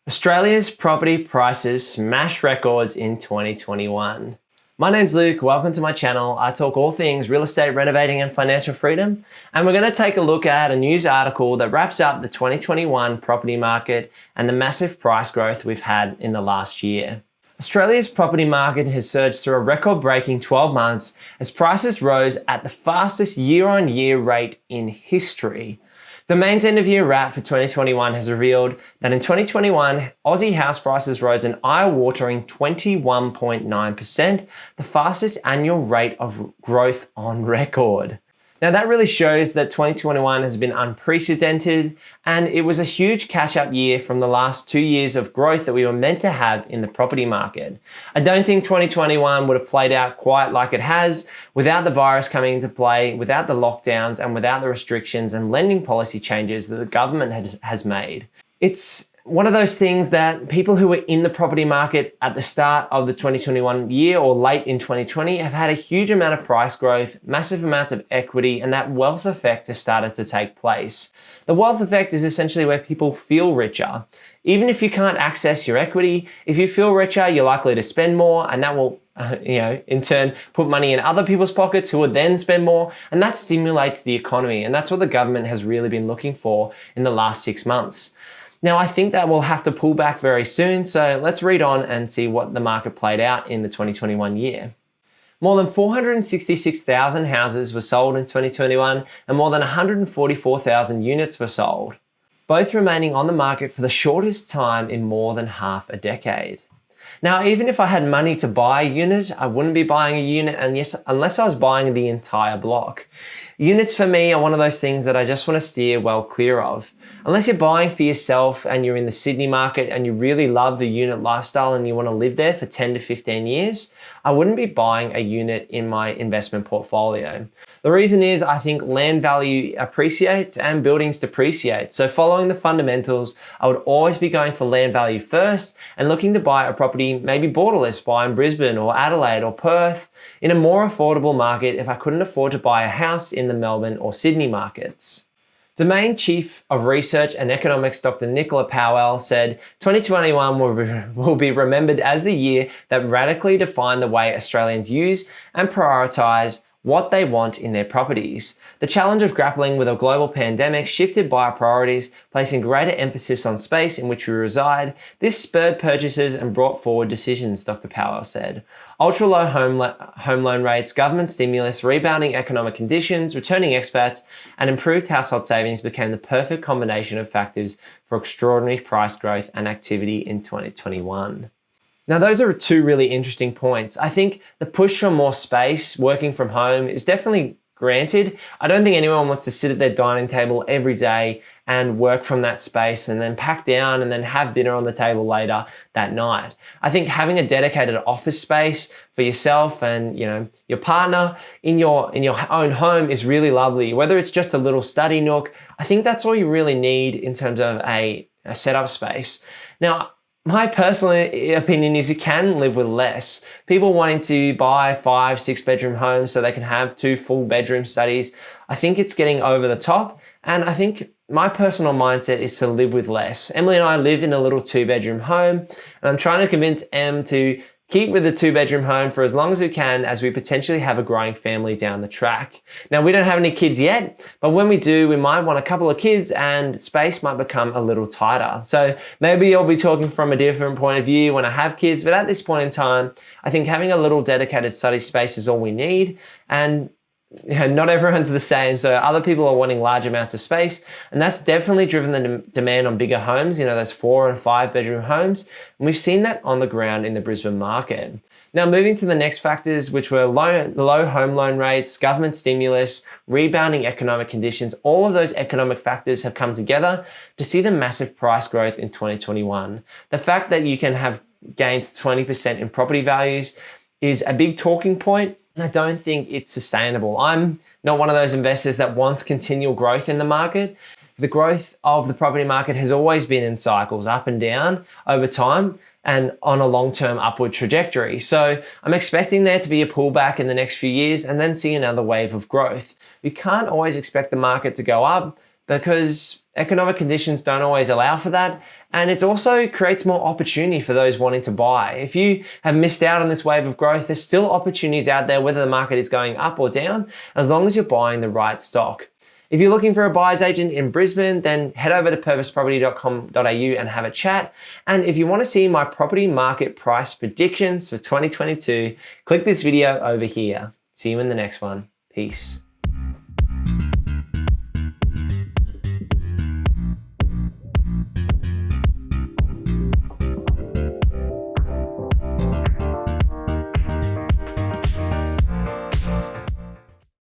Australia's property prices smashed records in 2021. My name's Luke, welcome to my channel. I talk all things real estate, renovating and financial freedom. And we're going to take a look at a news article that wraps up the 2021 property market and the massive price growth we've had in the last year. Australia's property market has surged through a record-breaking 12 months as prices rose at the fastest year-on-year rate in history. Domain's end-of-year wrap for 2021 has revealed that in 2021, Aussie house prices rose an eye-watering 21.9%, the fastest annual rate of growth on record. Now that really shows that 2021 has been unprecedented, and it was a huge catch-up year from the last 2 years of growth that we were meant to have in the property market. I don't think 2021 would have played out quite like it has without the virus coming into play, without the lockdowns, and without the restrictions and lending policy changes that the government has made. It's one of those things that people who were in the property market at the start of the 2021 year or late in 2020 have had a huge amount of price growth, massive amounts of equity, and that wealth effect has started to take place. The wealth effect is essentially where people feel richer. Even if you can't access your equity, if you feel richer, you're likely to spend more, and that will in turn put money in other people's pockets who will then spend more, and that stimulates the economy. And that's what the government has really been looking for in the last 6 months. Now, I think that we'll have to pull back very soon, so let's read on and see what the market played out in the 2021 year. More than 466,000 houses were sold in 2021 and more than 144,000 units were sold, both remaining on the market for the shortest time in more than half a decade. Now, even if I had money to buy a unit, I wouldn't be buying a unit unless I was buying the entire block. Units for me are one of those things that I just want to steer well clear of. Unless you're buying for yourself and you're in the Sydney market and you really love the unit lifestyle and you want to live there for 10 to 15 years, I wouldn't be buying a unit in my investment portfolio. The reason is I think land value appreciates and buildings depreciate. So following the fundamentals, I would always be going for land value first and looking to buy a property maybe borderless, buy in Brisbane or Adelaide or Perth in a more affordable market if I couldn't afford to buy a house in the Melbourne or Sydney markets. Domain Chief of Research and Economics Dr. Nicola Powell said, 2021 will be remembered as the year that radically defined the way Australians use and prioritise what they want in their properties. The challenge of grappling with a global pandemic shifted buyer priorities, placing greater emphasis on space in which we reside. This spurred purchases and brought forward decisions, Dr. Powell said. Ultra-low home loan rates, government stimulus, rebounding economic conditions, returning expats, and improved household savings became the perfect combination of factors for extraordinary price growth and activity in 2021. Now, those are two really interesting points. I think the push for more space, working from home, is definitely granted. I don't think anyone wants to sit at their dining table every day and work from that space and then pack down and then have dinner on the table later that night. I think having a dedicated office space for yourself and your partner in your own home is really lovely. Whether it's just a little study nook, I think that's all you really need in terms of a setup space. Now, my personal opinion is you can live with less. People wanting to buy 5, 6 bedroom homes so they can have 2 full bedroom studies, I think it's getting over the top. And I think my personal mindset is to live with less. Emily and I live in a little 2-bedroom home, and I'm trying to convince Em to keep with the 2-bedroom home for as long as we can as we potentially have a growing family down the track. Now, we don't have any kids yet, but when we do, we might want a couple of kids and space might become a little tighter. So maybe I'll be talking from a different point of view when I have kids, but at this point in time, I think having a little dedicated study space is all we need. And not everyone's the same, so other people are wanting large amounts of space, and that's definitely driven the demand on bigger homes, those 4 and 5 bedroom homes, and we've seen that on the ground in the Brisbane market. Now, moving to the next factors, which were low home loan rates, government stimulus, rebounding economic conditions, all of those economic factors have come together to see the massive price growth in 2021. The fact that you can have gains 20% in property values is a big talking point, and I don't think it's sustainable. I'm not one of those investors that wants continual growth in the market. The growth of the property market has always been in cycles, up and down over time and on a long-term upward trajectory. So I'm expecting there to be a pullback in the next few years and then see another wave of growth. You can't always expect the market to go up, because economic conditions don't always allow for that. And it also creates more opportunity for those wanting to buy. If you have missed out on this wave of growth, there's still opportunities out there, whether the market is going up or down, as long as you're buying the right stock. If you're looking for a buyer's agent in Brisbane, then head over to purposeproperty.com.au and have a chat. And if you want to see my property market price predictions for 2022, click this video over here. See you in the next one. Peace.